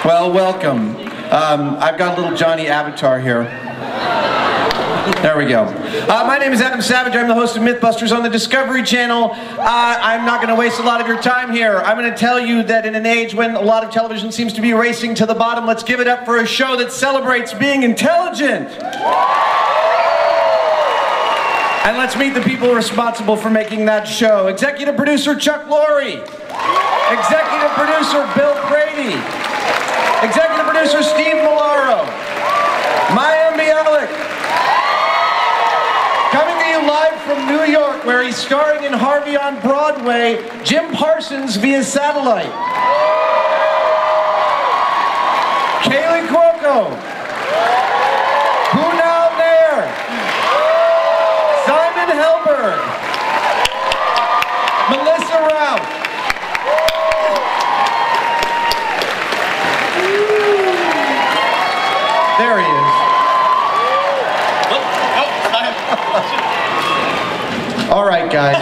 Well, welcome. I've got a little Johnny avatar here. There we go. My name is Adam Savage. I'm the host of Mythbusters on the Discovery Channel. I'm not going to waste a lot of your time here. I'm going to tell you that in an age when a lot of television seems to be racing to the bottom, let's give it up for a show that celebrates being intelligent. And let's meet the people responsible for making that show. Executive producer Chuck Lorre. Executive producer Bill Brady. Executive producer Steve Milaro. Mayim Bialik. Coming to you live from New York, where he's starring in Harvey on Broadway, Jim Parsons via satellite. Kaylee Cuoco. Who Now There? Simon Helberg. Melissa Rauch. There he is. All right, guys.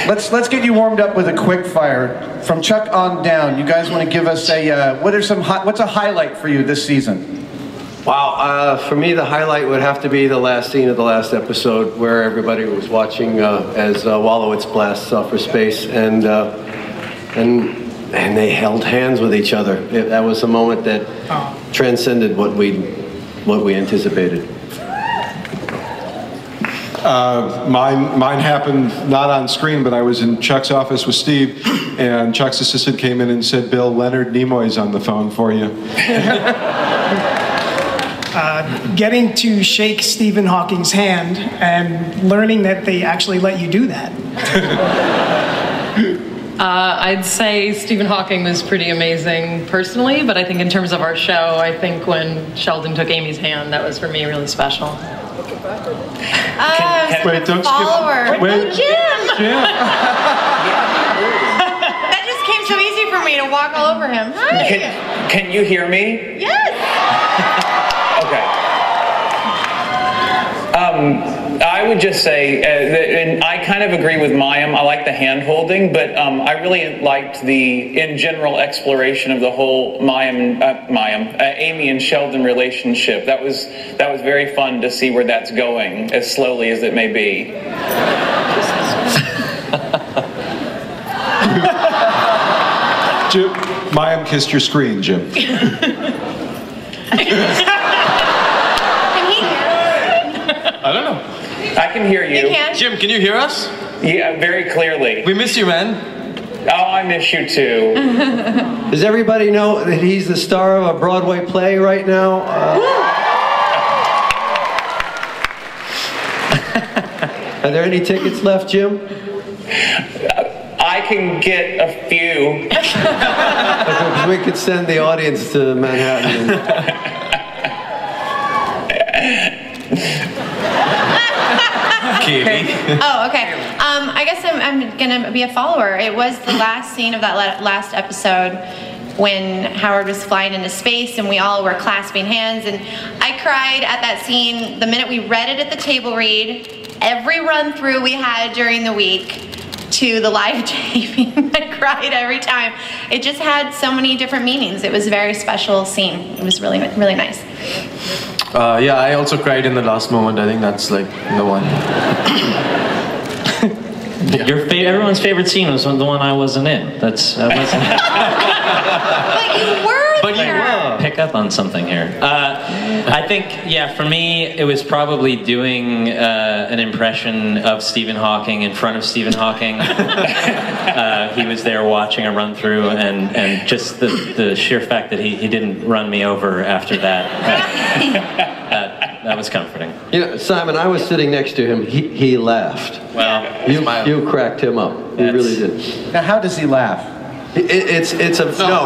Let's get you warmed up with a quick fire from Chuck on down. You guys want to give us a what's a highlight for you this season? Wow, for me the highlight would have to be the last scene of the last episode where everybody was watching as Wallowitz blasts off for space and they held hands with each other. That was a moment that transcended what we anticipated. Mine happened not on screen, but I was in Chuck's office with Steve, and Chuck's assistant came in and said, "Bill, Leonard Nimoy's on the phone for you." Getting to shake Stephen Hawking's hand and learning that they actually let you do that. I'd say Stephen Hawking was pretty amazing personally, but I think in terms of our show, I think when Sheldon took Amy's hand, that was for me really special. Wait, don't follower. skip. Wait, Jim! That just came so easy for me to walk all over him. Hi! Can you hear me? Yes! Okay. I would just say, and I kind of agree with Mayim. I like the hand-holding, but I really liked the, in general, exploration of the whole Amy and Sheldon relationship. That was very fun to see where that's going, as slowly as it may be. Jim, Mayim kissed your screen, Jim. I don't know. I can hear you. You can. Jim, can you hear us? Yeah, very clearly. We miss you, man. Oh, I miss you too. Does everybody know that he's the star of a Broadway play right now? Are there any tickets left, Jim? I can get a few. Because we could send the audience to Manhattan. Oh, okay. I guess I'm gonna be a follower. It was the last scene of that last episode when Howard was flying into space and we all were clasping hands, and I cried at that scene the minute we read it at the table read. Every run through we had during the week to the live taping, I cried every time. It just had so many different meanings. It was a very special scene. It was really, really nice. Yeah, I also cried in the last moment. I think that's like the one. Yeah. Everyone's favorite scene was the one I wasn't in. I wasn't. But you were But you will pick up on something here. I think, yeah, for me, it was probably doing an impression of Stephen Hawking in front of Stephen Hawking. He was there watching a run through, and just the sheer fact that he didn't run me over after that. That was comforting. You know, Simon, I was sitting next to him. He laughed. Well, you cracked him up. You really did. Now, how does he laugh? No,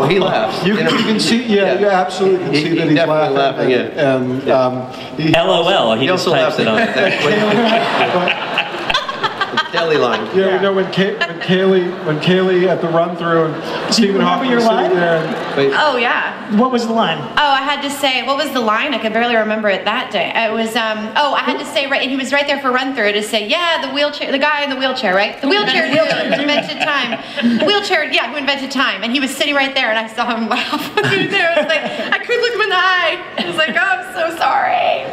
he laughs. You can see, you absolutely can see that he's laughing. LOL. He just also types it on. Kelly line. Yeah, you know when Kaylee at the run through and Stephen Hawking was sitting there. And, Oh, yeah. What was the line? Oh, I had to say, what was the line? I could barely remember it that day. It was, I had to say, right, and he was right there for run through to say, yeah, the guy in the wheelchair, right? The wheelchair who invented time. Wheelchair, yeah, who invented time. And he was sitting right there, and I saw him laugh. There. I was like, I couldn't look him in the eye. I was like, oh, I'm so sorry.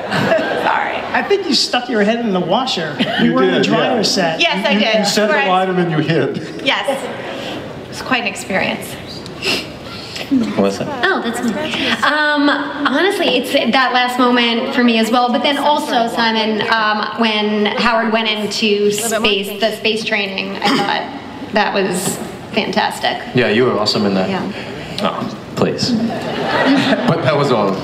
Sorry. I think you stuck your head in the washer. You were in the did, dryer yeah. set. Yes, I did. You said the Right. line and then you hid. Yes. It was quite an experience. What's that? Oh, that's fine. Honestly, it's that last moment for me as well. But then also, Simon, when Howard went into space, the space training, I thought that was fantastic. Yeah, you were awesome in that. Yeah. Oh, please. But that was all.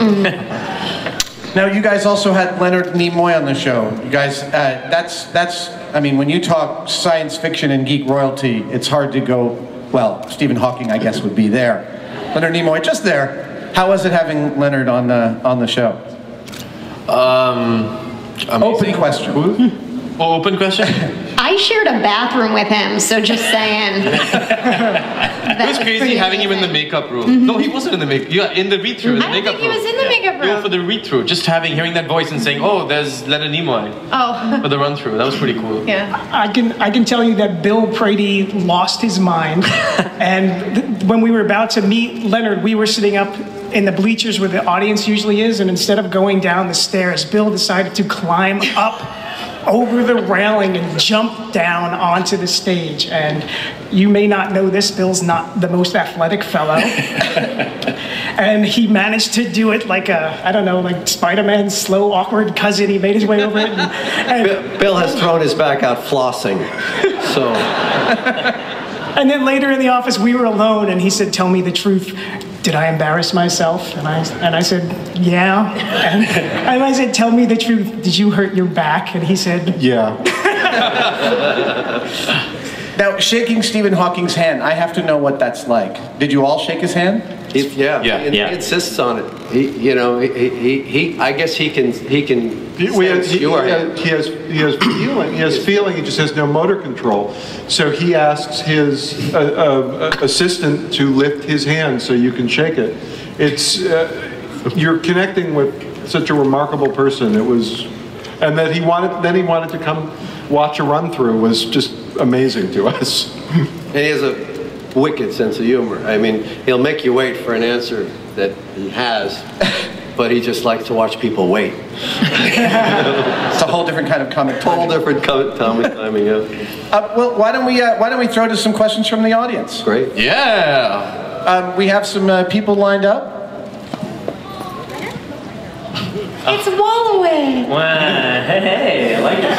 Now, you guys also had Leonard Nimoy on the show. You guys, that's. I mean, when you talk science fiction and geek royalty, it's hard to go. Well, Stephen Hawking, I guess, would be there. Leonard Nimoy, just there. How was it having Leonard on the show? Open question. Oh, open question? I shared a bathroom with him, so just saying. It was crazy having him in the makeup room. No, he wasn't in the makeup. Yeah, in the read-through, in the I don't makeup think he room. was in the makeup room. Yeah, for the read-through, just hearing that voice and saying, "Oh, there's Leonard Nimoy." Oh. For the run-through, that was pretty cool. Yeah. I can tell you that Bill Prady lost his mind, and when we were about to meet Leonard, we were sitting up in the bleachers where the audience usually is, and instead of going down the stairs, Bill decided to climb up over the railing and jump down onto the stage. And you may not know this, Bill's not the most athletic fellow. And he managed to do it like like Spider-Man's slow, awkward cousin. He made his way over it. And Bill has thrown his back out flossing. So. And then later in the office, we were alone, and he said, "Tell me the truth. Did I embarrass myself?" And I said, "Yeah." And I said, "Tell me the truth. Did you hurt your back?" And he said, Yeah. Now, shaking Stephen Hawking's hand, I have to know what that's like. Did you all shake his hand? He insists on it. I guess he can sense your hand. He has feeling. He has feeling. He just has no motor control. So he asks his assistant to lift his hand so you can shake it. It's you're connecting with such a remarkable person. It was, and that he wanted to come watch a run through was just amazing to us. And he has a wicked sense of humor. I mean, he'll make you wait for an answer that he has, but he just likes to watch people wait. It's a whole different kind of comic timing. Whole different comic timing, yeah. Well, why don't we throw to some questions from the audience? Great. Yeah. We have some people lined up. It's Walloway. Wow, hey, I like that.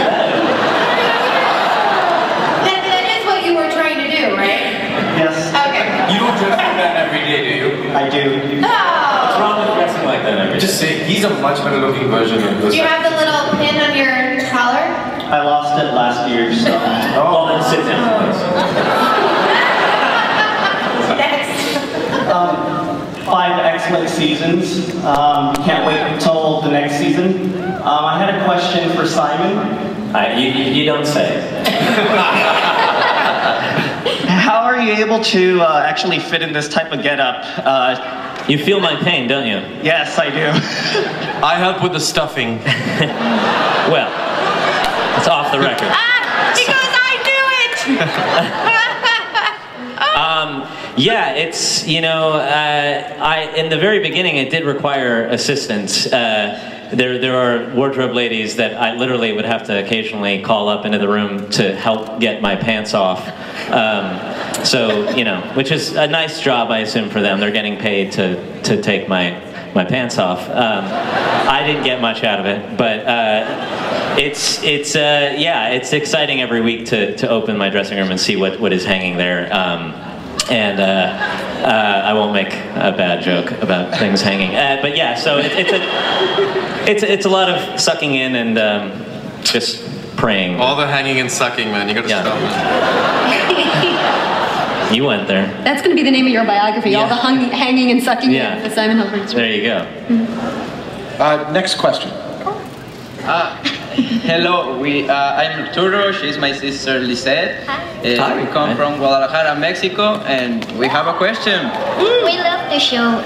That is what you were trying to do, right? Yes. Okay. You don't dress like that every day, do you? I do. What's wrong with dressing like that every day? Just say he's a much better looking version of this. Do you have the little pin on your collar? I lost it last year, so. Well, then sit down, please. Next. 5 excellent seasons. Can't wait until the next season. I had a question for Simon. You don't say. How are you able to actually fit in this type of getup? You feel my pain, don't you? Yes, I do. I help with the stuffing. Well, it's off the record. Because I knew it! Yeah, it's, in the very beginning it did require assistance. There are wardrobe ladies that I literally would have to occasionally call up into the room to help get my pants off. Which is a nice job, I assume, for them. They're getting paid to take my pants off. I didn't get much out of it, but it's exciting every week to open my dressing room and see what is hanging there. I won't make a bad joke about things hanging. But yeah, so it's a lot of sucking in and just praying. All the hanging and sucking, man. You gotta stop it. You went there. That's going to be the name of your biography, Yeah. all the hanging and sucking Yeah. in the Simon Hubbard story. There you go. Next question. Hello, I'm Arturo, she's my sister Lisette. We come from Guadalajara, Mexico, and we have a question. We love the show.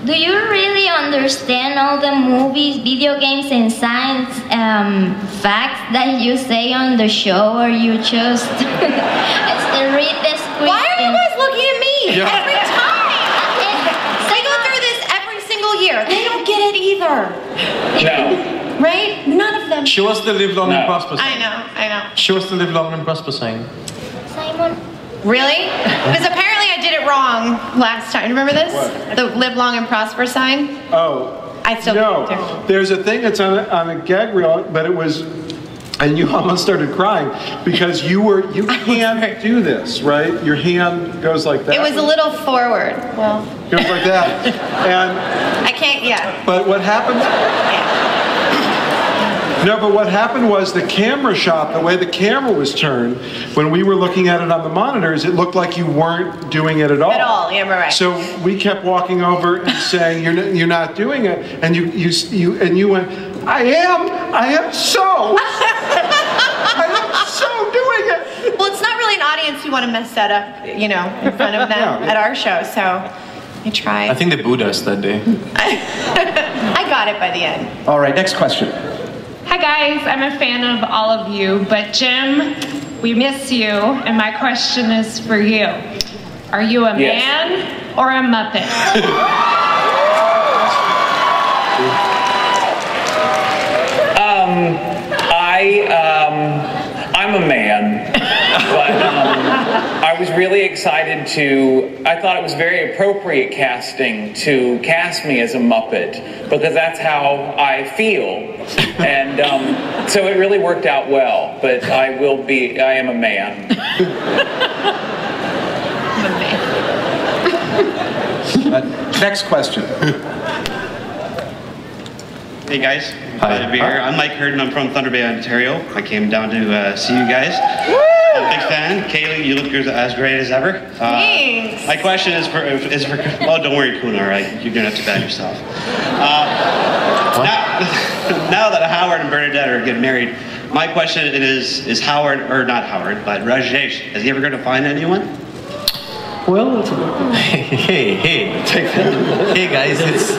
Do you really understand all the movies, video games, and science facts that you say on the show, or you just read the script? Why are you guys looking at me? Yeah. Every time! We go through this every single year. They don't get it either. No. Right? None of them. Show us the live long and prosper sign. I know. Show us the live long and prosper sign. Simon. Really? Because apparently I did it wrong last time. Remember this? What? The live long and prosper sign? Oh. I still No. can't do it. There's a thing that's on a gag reel, but it was, and you almost started crying because you can't do this, right? Your hand goes like that. It was a little forward. Well. Goes like that. And I can't, yeah. but what happened? No, but what happened was the camera shot, the way the camera was turned, when we were looking at it on the monitors, it looked like you weren't doing it at all. At all, yeah, right. So we kept walking over and saying, you're not doing it, and you went, I am so doing it. Well, it's not really an audience you want to mess that up, in front of them at our show, so I tried. I think they booed us that day. I got it by the end. All right, next question. Hi guys, I'm a fan of all of you, but Jim, we miss you, and my question is for you. Are you a man or a Muppet? I'm a man, but I was really excited I thought it was very appropriate casting to cast me as a Muppet, because that's how I feel. And so it really worked out well, but I am a man. Next question. Hey guys, glad to be here. I'm Mike Hurden. I'm from Thunder Bay, Ontario. I came down to see you guys. I'm a big fan. Kaylee, you look as great as ever. Thanks. My question is for well, don't worry, Kuna, right? You're doing it too bad yourself. Now that Howard and Bernadette are getting married, my question is Howard, or not Howard, but Rajesh, is he ever going to find anyone? Well, hey guys, it's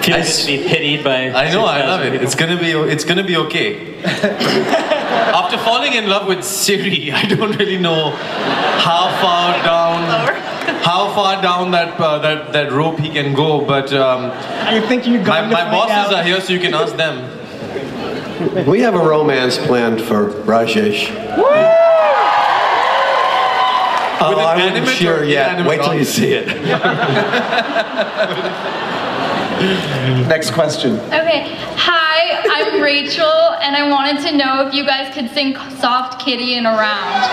Feels to be pitied by. I know, I love it. It's gonna be okay. After falling in love with Siri, I don't really know how far down that rope he can go, but I think you're going my bosses are here, so you can ask them. We have a romance planned for Rajesh. Oh, I wasn't sure yet. Wait till you see it. Next question. Okay, hi, I'm Rachel, and I wanted to know if you guys could sing Soft Kitty in a round.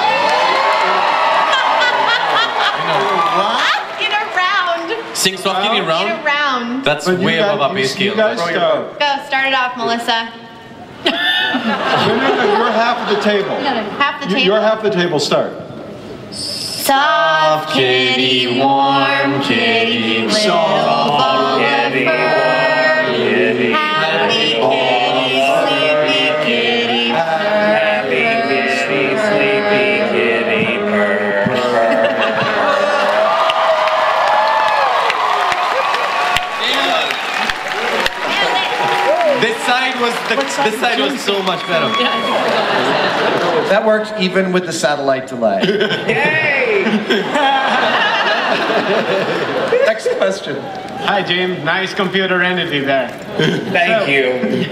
In a round. Sing Soft Kitty in a round? In a round. That's way above our base scale. Go, start it off, Melissa. No, you're half of the table. Half the table? You're half the table, start. Soft kitty, warm kitty, little ball of fur. Happy kitty, sleepy kitty, Happy kitty, sleepy kitty, purr, This side was so much better. That worked even with the satellite delay. Yay! Next question. Hi, Jim. Nice computer entity there. Thank you.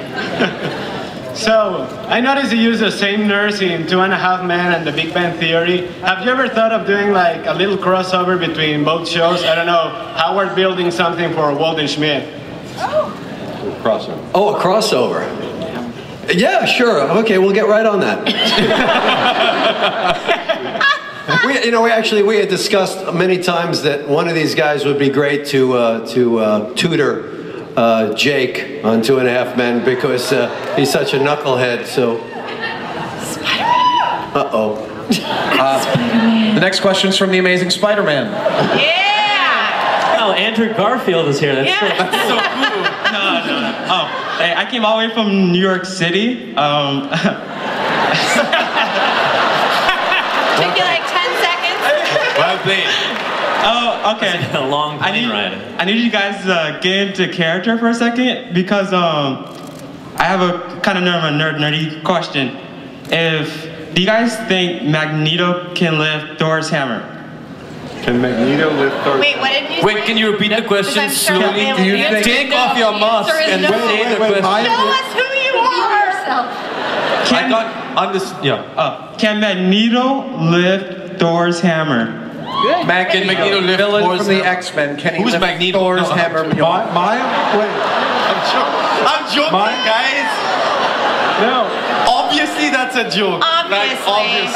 So, I noticed you use the same nurse in 2.5 Men and The Big Bang Theory. Have you ever thought of doing like a little crossover between both shows? I don't know, Howard building something for Walden Schmidt. Crossover. Oh, a crossover. Yeah, sure. Okay, we'll get right on that. we had discussed many times that one of these guys would be great to tutor Jake on 2.5 Men because he's such a knucklehead. So. Uh-oh. The next question's from the Amazing Spider-Man. Oh, Andrew Garfield is here. That's so No. Oh, Hey, I came all the way from New York City. Took you like 10 seconds. Well played. Oh, okay. A long plane ride. I need you guys to get into character for a second because I have a kind of nerdy question. Do you guys think Magneto can lift Thor's hammer? Can Magneto lift Thor's Wait, what did you say? Wait, can you repeat the question slowly? Do you think- Take off your mask and say the question. Show us who you are! Can Magneto lift Thor's hammer? Can Magneto lift villain Thor's from the X-Men? Can he lift Thor's hammer? Maya? Wait. I'm joking, guys. No. Obviously, that's a joke. Obviously.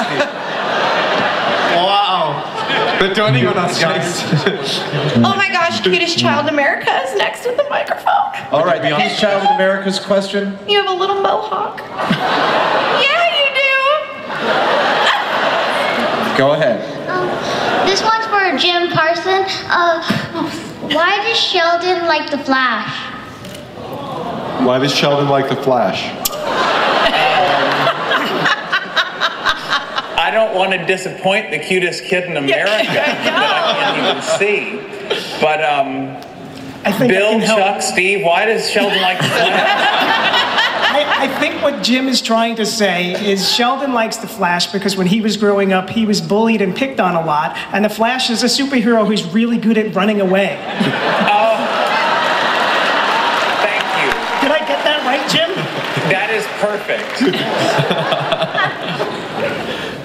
Wow. They're turning on us, guys. Oh my gosh, cutest child in America is next with the microphone. All right, the cutest child in America's question. You have a little mohawk. Yeah, you do. Go ahead. This one's for Jim Carson. Why does Sheldon like the Flash? Why does Sheldon like the Flash? I don't want to disappoint the cutest kid in America that I can't even see. But Bill, Chuck, Steve, why does Sheldon like the Flash? I think what Jim is trying to say is Sheldon likes the Flash because when he was growing up, he was bullied and picked on a lot, and the Flash is a superhero who's really good at running away. Thank you. Did I get that right, Jim? That is perfect.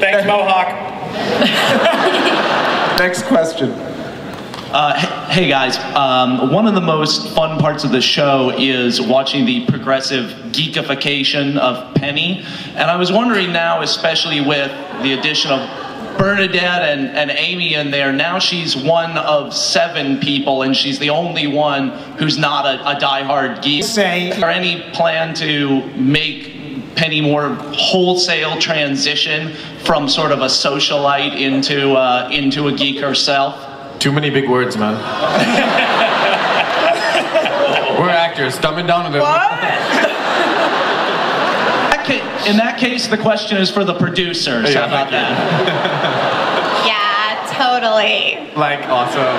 Thanks, Mohawk. Next question. Hey guys, one of the most fun parts of the show is watching the progressive geekification of Penny, and I was wondering now, especially with the addition of Bernadette and Amy in there, now she's one of 7 people and she's the only one who's not a diehard geek. Is there any plan to make Penny more wholesale transition from sort of a socialite into a geek herself? Too many big words, man. We're actors. Dumb it down a little. In that case, the question is for the producers. How about that? Yeah, totally. Like, awesome.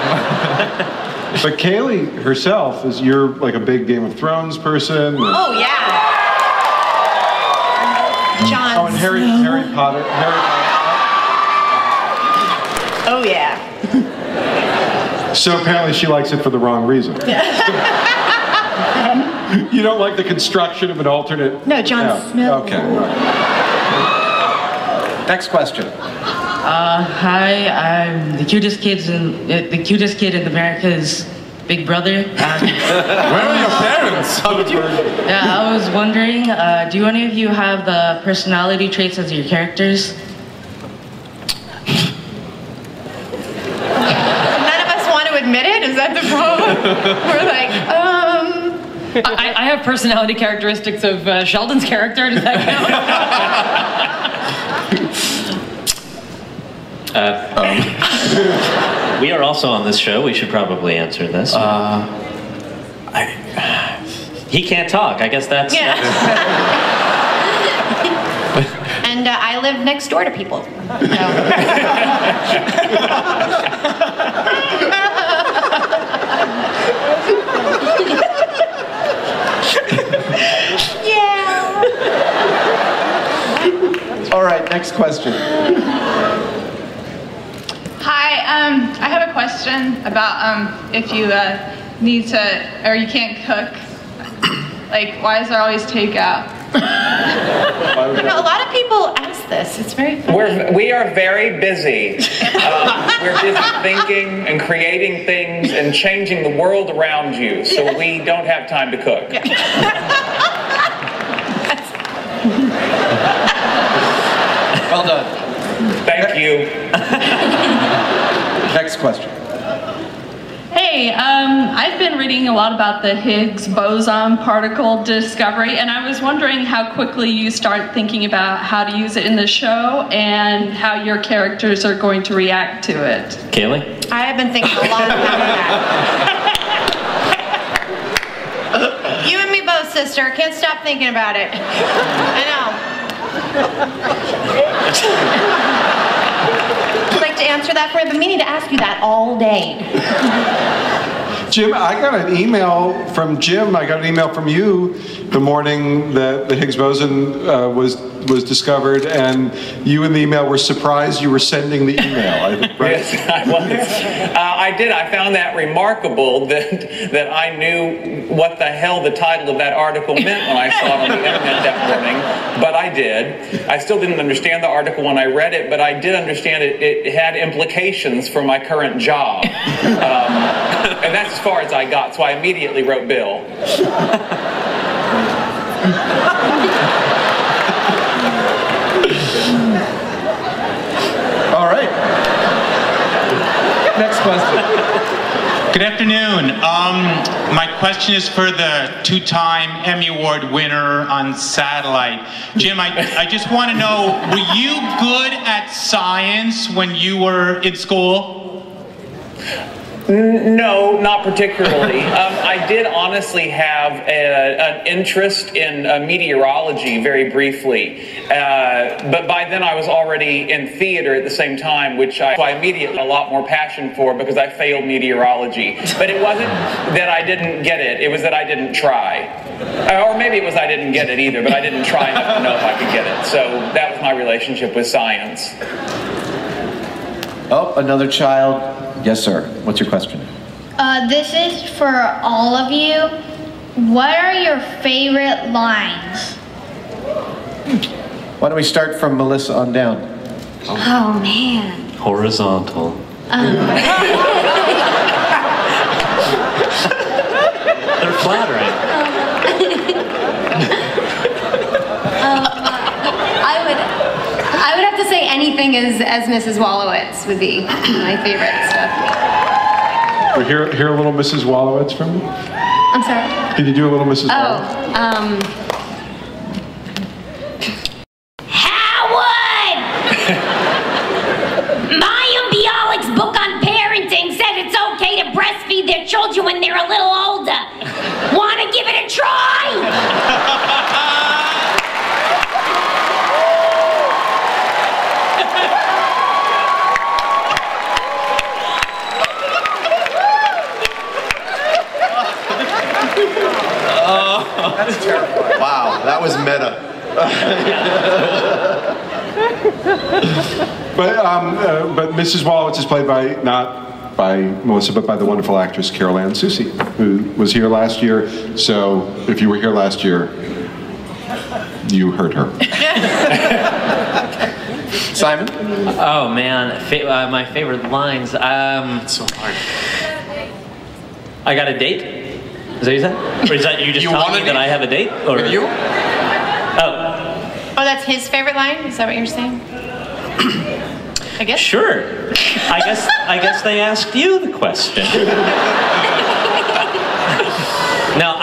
But Kaylee herself you're like a big Game of Thrones person. Oh yeah. Jon Oh, and Harry Potter. Oh yeah. So apparently she likes it for the wrong reason. You don't like the construction of an alternate? No, Jon Snow. Okay. Next question. Hi, I'm the cutest kid in America's Big Brother. Where are your parents? Yeah, I was wondering, do any of you have the personality traits as your characters? None of us want to admit it. Is that the problem? We're like, I have personality characteristics of Sheldon's character. Does that count? We are also on this show. We should probably answer this. He can't talk. I guess that's... Yeah. And I live next door to people. Yeah. All right, next question. Hi, I have a question about if you need to, or you can't cook. Like, why is there always takeout? A lot of people ask this. It's very funny. We are very busy. We're busy thinking and creating things and changing the world around you, so we don't have time to cook. Well done. Thank you. Next question. Hey, I've been reading a lot about the Higgs boson particle discovery, and I was wondering how quickly you start thinking about how to use it in the show and how your characters are going to react to it. Kaylee? I have been thinking a lot about that. You and me both, sis. sister. Can't stop thinking about it. I know. I'd like to answer that for you. I've been meaning to ask you that all day. Jim, I got an email from Jim. I got an email from you the morning that the Higgs boson was discovered, and you in the email were surprised you were sending the email, I think, right? Yes, I was. I did. I found that remarkable that I knew what the hell the title of that article meant when I saw it on the internet that morning, but I did. I still didn't understand the article when I read it, but I did understand it had implications for my current job. And that's as far as I got, so I immediately wrote Bill. All right. Next question. Good afternoon. My question is for the two-time Emmy Award winner on Satellite. Jim, I just want to know, were you good at science when you were in school? No, not particularly. I did honestly have an interest in meteorology very briefly, but by then I was already in theater at the same time, which I immediately had a lot more passion for because I failed meteorology. But it wasn't that I didn't get it, it was that I didn't try. Or maybe it was I didn't get it either, but I didn't try enough to know if I could get it. So that was my relationship with science. Oh, another child. Yes, sir. What's your question? This is for all of you. What are your favorite lines? Why don't we start from Melissa on down? Oh, man. Horizontal. They're flattering. I would have to say anything as Mrs. Wallowitz would be my favorite stuff. We'll hear a little Mrs. Wallowitz from you? I'm sorry? Can you do a little Mrs. Wallowitz? Howard! Mayim Bialik's book on parenting says it's okay to breastfeed their children when they're a little older. Want to give it a try? That's terrible. Wow, that was meta. But Mrs. Wallowitz is played by, not by Melissa, but by the wonderful actress Carol Ann Susi, who was here last year. So if you were here last year, you heard her. Simon? Oh man, my favorite lines. So hard. I got a date? Is that what you said? Or is that you just telling me that I have a date? Or with you? Oh, that's his favorite line? Is that what you're saying? I guess. Sure. I guess they asked you the question. Now,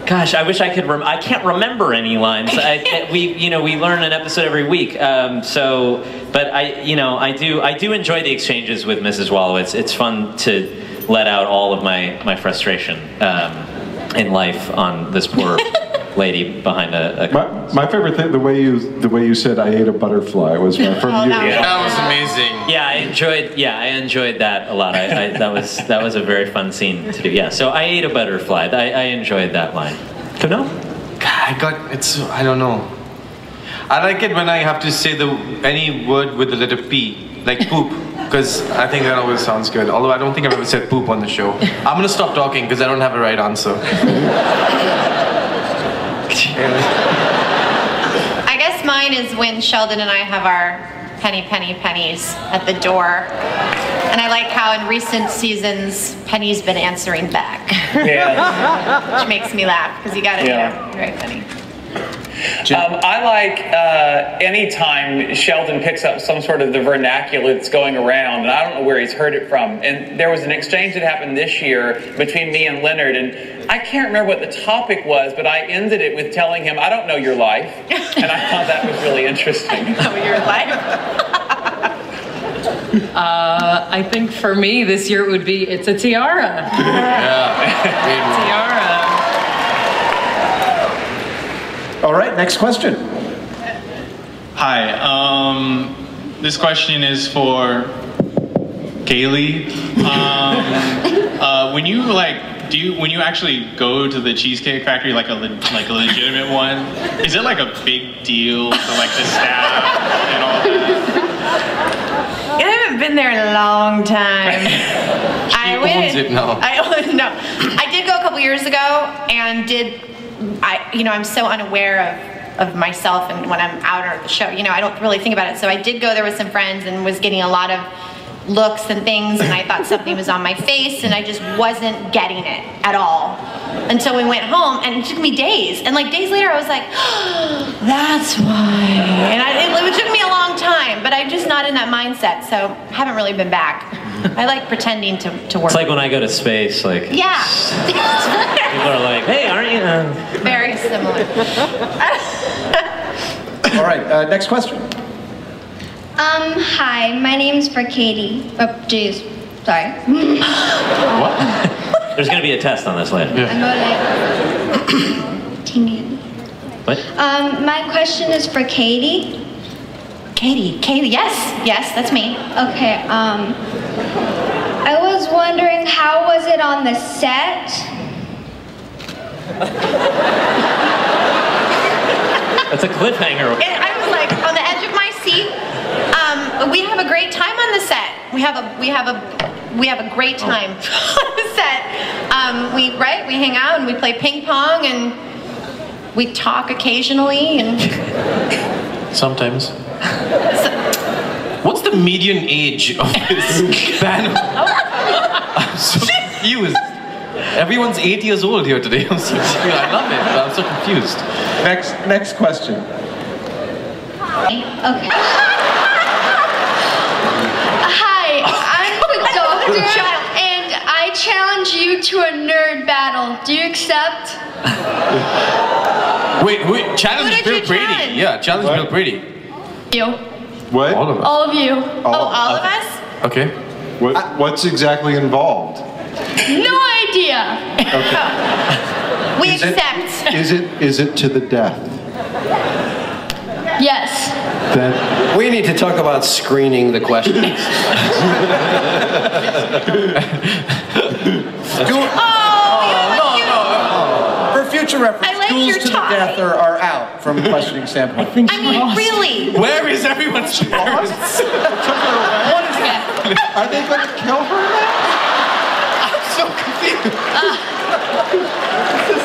gosh, I wish I could. I can't remember any lines. We learn an episode every week. But I do enjoy the exchanges with Mrs. Wallowitz. It's fun to let out all of my frustration in life on this poor lady behind a my favorite thing, the way you said "I ate a butterfly" was from you. That was amazing. Yeah, I enjoyed that a lot. That was a very fun scene to do. Yeah, so I ate a butterfly. I enjoyed that line. No? I don't know. I like it when I have to say any word with the letter P, like poop, because I think that always sounds good. Although I don't think I've ever said poop on the show. I'm gonna stop talking because I don't have a right answer. I guess mine is when Sheldon and I have our pennies at the door. And I like how in recent seasons, Penny's been answering back. Yeah. Which makes me laugh, because you got it, very funny. I like any time Sheldon picks up some sort of the vernacular that's going around, and I don't know where he's heard it from. And there was an exchange that happened this year between me and Leonard, and I can't remember what the topic was, but I ended it with telling him, "I don't know your life," and I thought that was really interesting. Know your life? I think for me this year it would be "It's a Tiara." Yeah. Tiara. right, next question. Hi. This question is for Kaylee. When you when you actually go to the Cheesecake Factory, like a legitimate one, is it like a big deal for like the staff and all that? I haven't been there in a long time. She owns it now. I did go a couple years ago and I'm so unaware of myself and when I'm out or at the show, I don't really think about it. So I did go there with some friends and was getting a lot of looks and things, and I thought something was on my face, and I just wasn't getting it at all until we went home, and it took me days. And like days later, I was like, oh, that's why. And it took me a long time, but I'm just not in that mindset, so I haven't really been back. I like pretending to work. It's like when I go to space, like. Yeah. People are like, hey, aren't you? Very similar. All right, next question. Hi, my name's for Katie. Oh, geez. Sorry. What? There's going to be a test on this later. I'm going to... What? My question is for Katie. Katie, yes, that's me. Okay, I was wondering, how was it on the set? That's a cliffhanger. And I was like on the edge of my seat. We have a great time on the set. We have a great time on the set. We hang out and we play ping pong and we talk occasionally and. Sometimes. What's the median age of this panel? I'm so confused. Everyone's 8 years old here today. I love it, but I'm so confused. Next question. Okay. Hi, I'm the doctor, and I challenge you to a nerd battle. Do you accept? Wait, challenge Bill Brady. Yeah, challenge Bill Brady. You. What? All of us. All of you. All of us? Okay. What's exactly involved? No idea. Okay. We accept. Is it to the death? Yes. Then we need to talk about screening the questions. For future reference, duels to the death are out from a questioning standpoint. I mean, really? Where is everyone's parents? What is that? Are they going to kill her now? I'm so confused.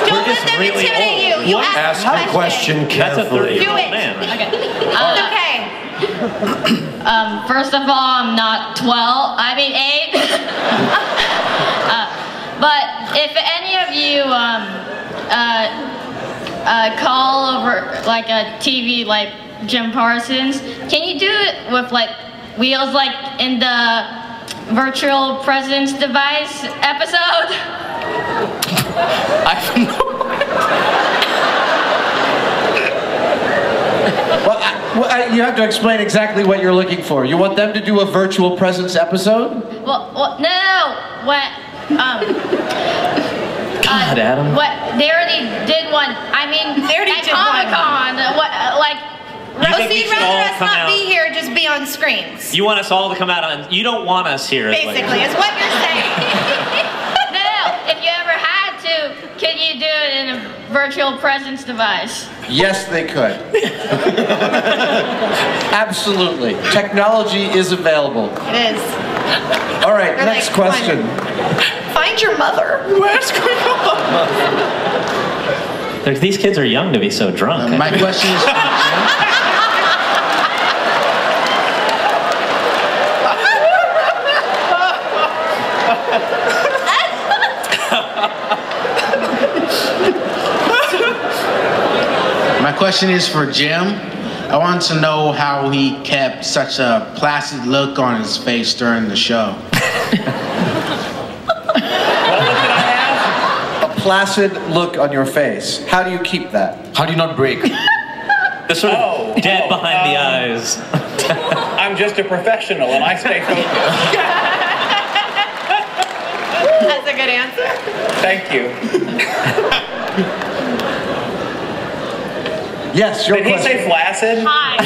Don't let them intimidate you. You ask the question carefully. Do it. Okay. It's okay. First of all, I'm not 12. I mean 8. But if any of you call over like a TV like Jim Parsons, can you do it with like wheels like in the virtual presence device episode? I have no Well, you have to explain exactly what you're looking for. You want them to do a virtual presence episode? Well no. What? God, Adam. What? They already did one. I mean, They already at did one. Comic-Con. What? Like. So you'd rather us not be here, just be on screens. You want us all to come out on. You don't want us here. Basically, is what you're saying. No, if you ever had to, could you do it in a virtual presence device? Yes, they could. Absolutely. Technology is available. It is. All right, They're next like, question. Find your mother. Where's going on? These kids are young to be so drunk. My question is. My question is for Jim. I want to know how he kept such a placid look on his face during the show. A placid look on your face. How do you keep that? How do you not break? The sort of dead behind the eyes. I'm just a professional and I stay focused. That's a good answer. Thank you. Yes, your Did question. he say flaccid? Hi.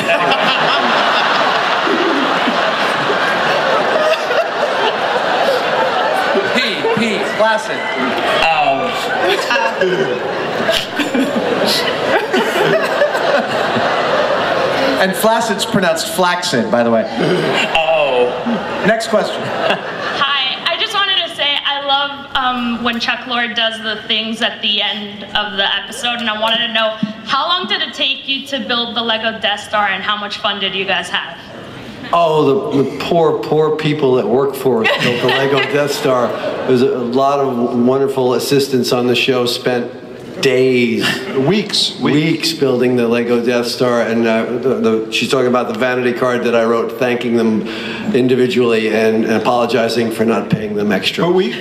P, flaccid. Oh. And flaccid's pronounced flaccid, by the way. Oh. Next question. Hi, I just wanted to say I love when Chuck Lorre does the things at the end of the episode, and I wanted to know, how long did it take you to build the Lego Death Star, and how much fun did you guys have? Oh, the poor people that work for us built the Lego Death Star. There's a lot of wonderful assistants on the show, spent days, weeks building the Lego Death Star, and she's talking about the vanity card that I wrote thanking them individually and apologizing for not paying them extra. But we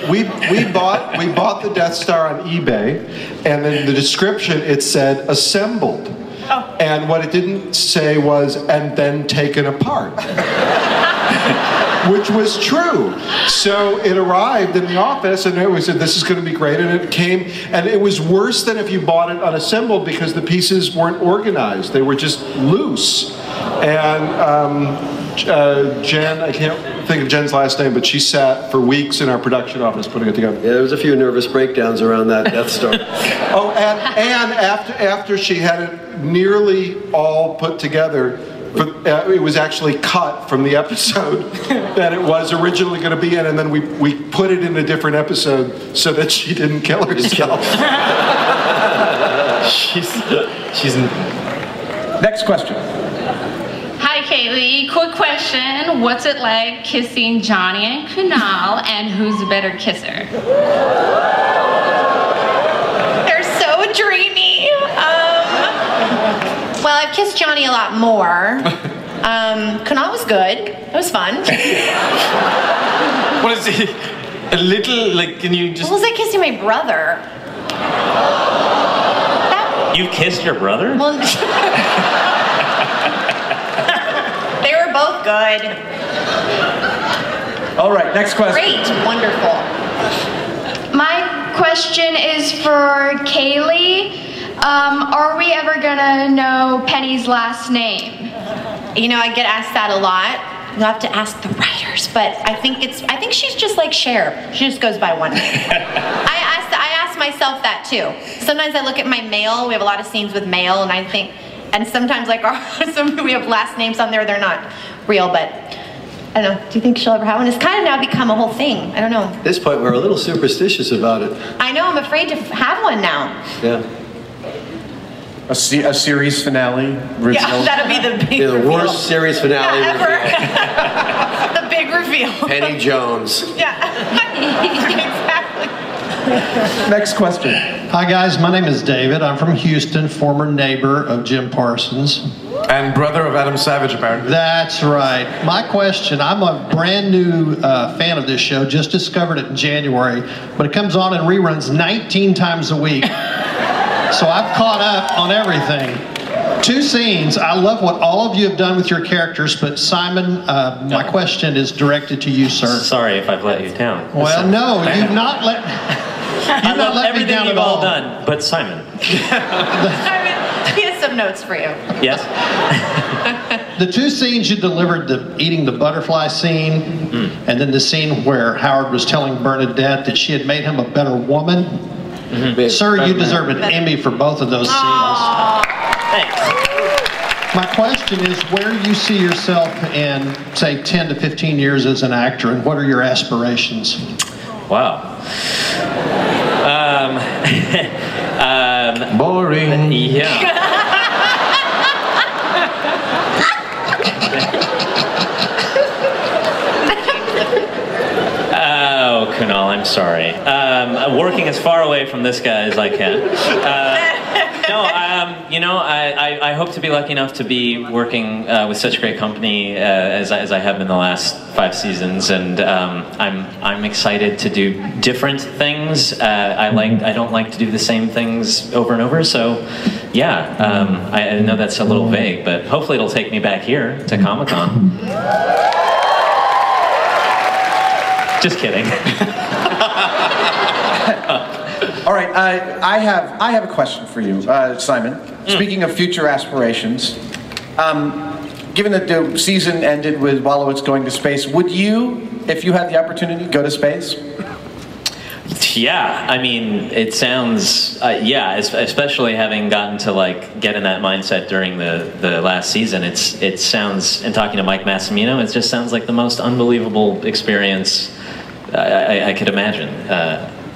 bought the Death Star on eBay, and in the description it said assembled. Oh. And what it didn't say was, and then taken apart. Which was true. So it arrived in the office, and we said, this is going to be great, and it came, and it was worse than if you bought it unassembled because the pieces weren't organized. They were just loose. And Jen, I can't think of Jen's last name, but she sat for weeks in our production office putting it together. Yeah, there was a few nervous breakdowns around that Death Star. Oh, and after she had it nearly all put together, it was actually cut from the episode that it was originally going to be in, and then we put it in a different episode so that she didn't kill herself. She's Next question. Hi, Kaylee. Quick question. What's it like kissing Johnny and Kunal, and who's the better kisser? They're so dreamy. Well, I've kissed Johnny a lot more. Kunal was good. It was fun. What is it? A little, like, can you just... What was I kissing my brother? You kissed your brother? Well, they were both good. All right, next question. Great, wonderful. My question is for Kaylee. Are we ever gonna know Penny's last name? You know, I get asked that a lot. You'll have to ask the writers, but I think she's just like Cher. She just goes by one name. I ask myself that too. Sometimes I look at my mail. We have a lot of scenes with mail, and I think, and sometimes like we have last names on there. They're not real, but I don't know. Do you think she'll ever have one? It's kind of now become a whole thing. I don't know. At this point, we're a little superstitious about it. I know. I'm afraid to have one now. Yeah. A series finale reveal. Yeah, that'll be the big the reveal. worst series finale ever. The big reveal. Penny Jones. Yeah. Exactly. Next question. Hi guys, my name is David. I'm from Houston, former neighbor of Jim Parsons. And brother of Adam Savage, apparently. That's right. My question, I'm a brand new fan of this show, just discovered it in January, but it comes on in reruns 19 times a week. So I've caught up on everything. 2 scenes. I love what all of you have done with your characters, but Simon, my question is directed to you, sir. Sorry if I've let you down. Well, no, you've not let... I love everything you've all done, but Simon. He has some notes for you. Yes? The 2 scenes you delivered, the eating the butterfly scene, and then the scene where Howard was telling Bernadette that she had made him a better woman. Sir, you deserve an Emmy for both of those scenes. Thanks. My question is where you see yourself in, say, 10 to 15 years as an actor, and what are your aspirations? Wow. Boring. Yeah. Oh, Kunal, I'm sorry. I'm working as far away from this guy as I can. You know, I hope to be lucky enough to be working with such great company as I have in the last 5 seasons, and I'm excited to do different things. I don't like to do the same things over and over. So, yeah, I know that's a little vague, but hopefully it'll take me back here to Comic-Con. Just kidding. All right, I have a question for you, Simon. speaking of future aspirations, given that the season ended with Wallowitz going to space, would you, if you had the opportunity, go to space? Yeah, I mean, it sounds, yeah, especially having gotten to like get in that mindset during the last season, it sounds, and talking to Mike Massimino, it just sounds like the most unbelievable experience I could imagine.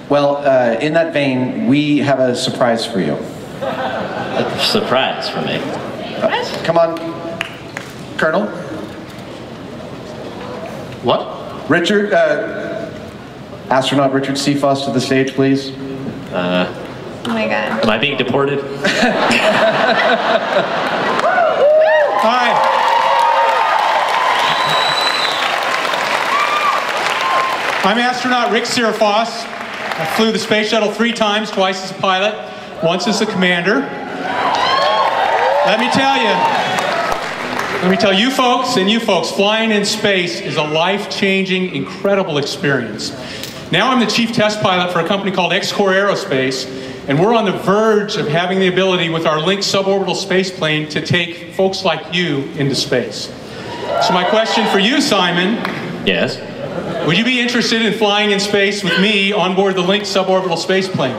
Well, in that vein, we have a surprise for you. A surprise for me. Come on, Colonel. What? Richard, astronaut Richard Cephas to the stage, please. Oh my God. Am I being deported? Hi. I'm astronaut Rick Cephas. I flew the space shuttle 3 times, twice as a pilot, once as a commander. Let me tell you folks and you folks, flying in space is a life-changing, incredible experience. Now I'm the chief test pilot for a company called X-Core Aerospace, and we're on the verge of having the ability with our Link suborbital space plane to take folks like you into space. So my question for you, Simon. Yes? Would you be interested in flying in space with me on board the Link suborbital space plane?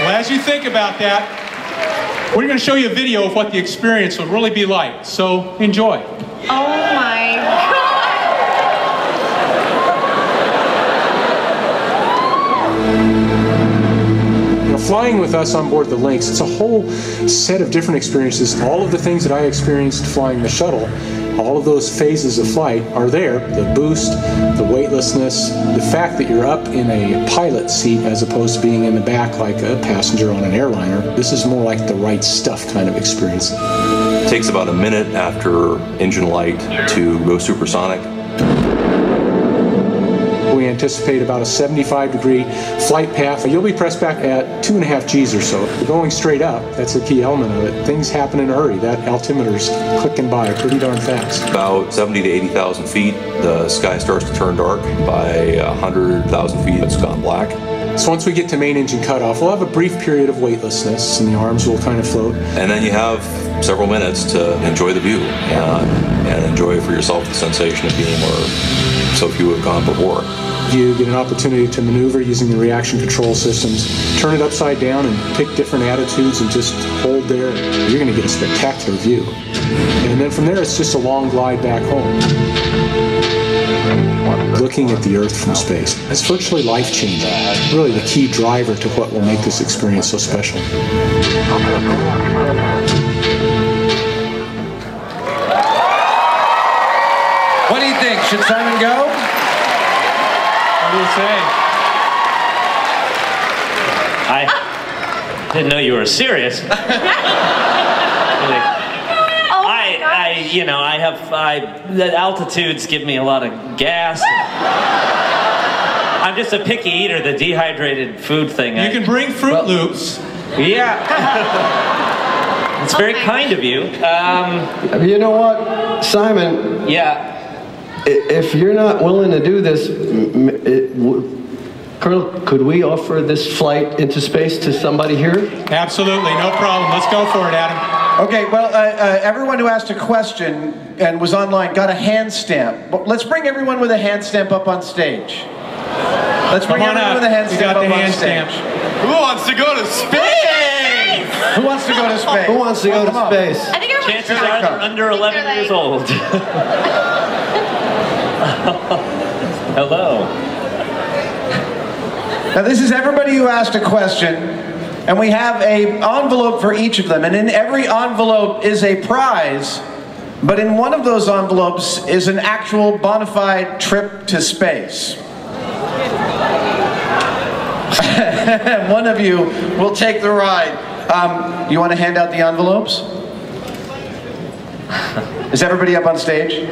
Well, as you think about that, we're going to show you a video of what the experience will really be like. So enjoy. Oh my God. Flying with us on board the Lynx, it's a whole set of different experiences. All of the things that I experienced flying the shuttle, all of those phases of flight are there. The boost, the weightlessness, the fact that you're up in a pilot seat as opposed to being in the back like a passenger on an airliner. This is more like the right stuff kind of experience. It takes about a minute after engine light to go supersonic. We anticipate about a 75-degree flight path. You'll be pressed back at 2.5 Gs or so. You're going straight up. That's the key element of it. Things happen in a hurry. That altimeter's clicking by pretty darn fast. About 70 to 80,000 feet, the sky starts to turn dark. By 100,000 feet, it's gone black. So once we get to main engine cutoff, we'll have a brief period of weightlessness, and the arms will kind of float. And then you have several minutes to enjoy the view and enjoy for yourself the sensation of being where so few have gone before. You get an opportunity to maneuver using the reaction control systems, turn it upside down and pick different attitudes and just hold there. You're going to get a spectacular view. And then from there, it's just a long glide back home. Looking at the Earth from space, it's virtually life-changing. Really the key driver to what will make this experience so special. What do you think? Should Simon go? What do you say? I didn't know you were serious. The altitudes give me a lot of gas. I'm just a picky eater, the dehydrated food thing. You can bring Fruit Loops. Yeah. It's very kind of you. You know what, Simon? Yeah. If you're not willing to do this, Colonel, could we offer this flight into space to somebody here? Absolutely, no problem. Let's go for it, Adam. Okay, well, everyone who asked a question and was online got a hand stamp. Let's bring everyone with a hand stamp up on stage. Let's bring everyone with a hand stamp up on stage. Who wants to go to space? Who wants to go to space? Who wants to go to space? I think everyone's Chances are they're under 11 years old. Hello. Now this is everybody who asked a question, and we have an envelope for each of them, and in every envelope is a prize, but in one of those envelopes is an actual bona fide trip to space. One of you will take the ride. You want to hand out the envelopes? Is everybody up on stage?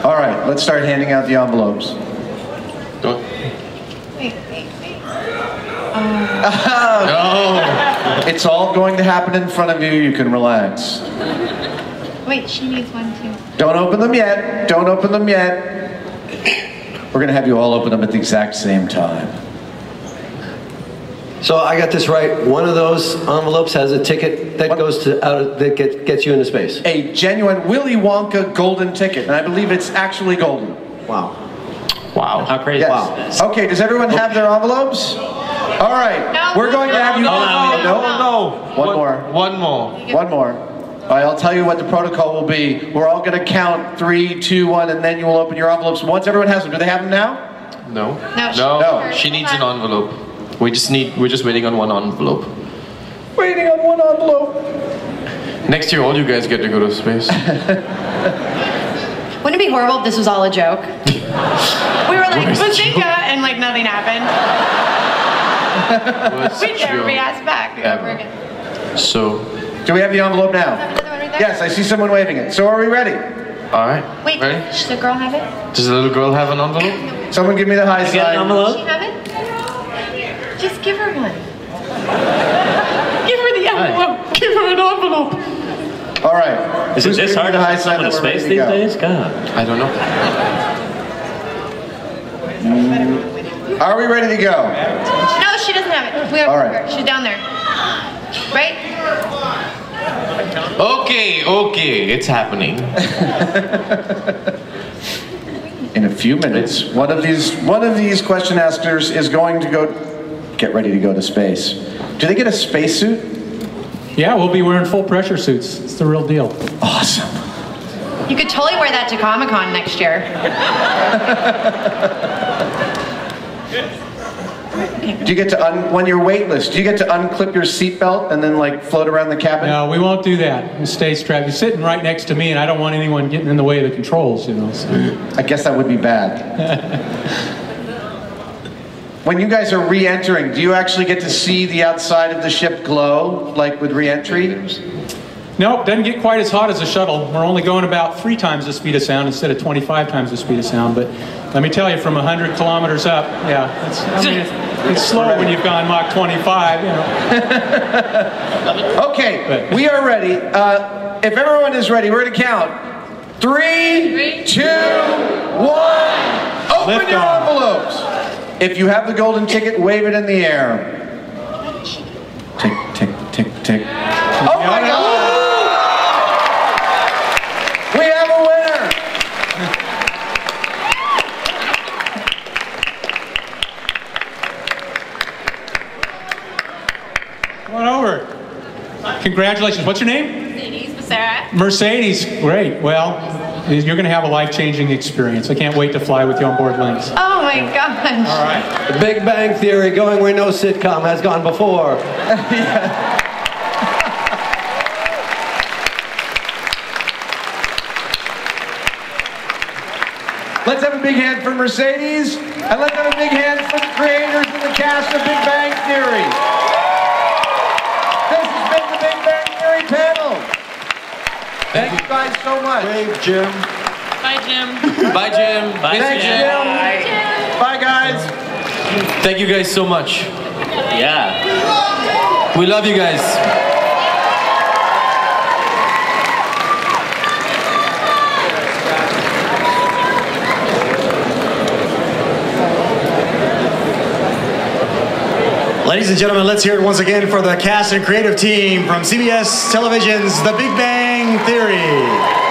All right, let's start handing out the envelopes. Wait. Oh. No. It's all going to happen in front of you. You can relax. Wait, she needs one too. Don't open them yet. Don't open them yet. We're going to have you all open them at the exact same time. So I got this right. One of those envelopes has a ticket that goes to that gets you into space. A genuine Willy Wonka golden ticket, and I believe it's actually golden. Wow. Wow. How crazy Yes. Okay, does everyone have their envelopes? All right. We're going to have you... No. One more. One more. One more. All right, I'll tell you what the protocol will be. We're all going to count 3, 2, 1, and then you will open your envelopes. Once everyone has them, do they have them now? No. No. She needs an envelope. We're just waiting on one envelope. Waiting on one envelope. Next year, all you guys get to go to space. Wouldn't it be horrible if this was all a joke? We were like, Bazinga, and like nothing happened. We'd never be asked back ever again. So, do we have the envelope now? Yes, I see someone waving it. So are we ready? All right. Wait, ready? Does the girl have it? Does the little girl have an envelope? Someone give me the high side. Does she have it? Just give her one. Give her the envelope. Give her an envelope. All right. Is it this hard to find someone in that we're space ready to these go? days? God. I don't know. Are we ready to go? No, she doesn't have it. We have All right. her. She's down there. Right? Okay, it's happening. In a few minutes, one of these question askers is going to get ready to go to space. Do they get a spacesuit? Yeah, we'll be wearing full pressure suits. It's the real deal. Awesome. You could totally wear that to Comic-Con next year. Do you get to, when you're weightless, do you get to unclip your seatbelt and then like float around the cabin? No, we won't do that. You stay strapped. You're sitting right next to me, and I don't want anyone getting in the way of the controls, you know. So. I guess that would be bad. When you guys are re-entering, do you actually get to see the outside of the ship glow, like with re-entry? Nope, doesn't get quite as hot as a shuttle. We're only going about 3 times the speed of sound instead of 25 times the speed of sound. But let me tell you, from 100 kilometers up, yeah, it's slow when you've gone Mach 25, you know. Okay, we are ready. If everyone is ready, we're going to count. 3, 2, 1. Open your envelopes. If you have the golden ticket, wave it in the air. Tick, tick, tick, tick. Oh my God! We have a winner! Come on over. Congratulations. What's your name? Sarah. Mercedes. Great. Well, you're going to have a life-changing experience. I can't wait to fly with you on board Lynx. Oh my gosh. All right. The Big Bang Theory, going where no sitcom has gone before. Yeah. Let's have a big hand for Mercedes, and let's have a big hand for the creators and the cast of Big Bang Theory. This has been the Big Bang Theory panel. Thank you guys so much. Wave, Jim. Bye, Jim. Bye, Jim. Bye, Thanks, Jim. Jim. Bye, guys. Thank you guys so much. Yeah. We love you guys. Ladies and gentlemen, let's hear it once again for the cast and creative team from CBS Television's The Big Bang Theory.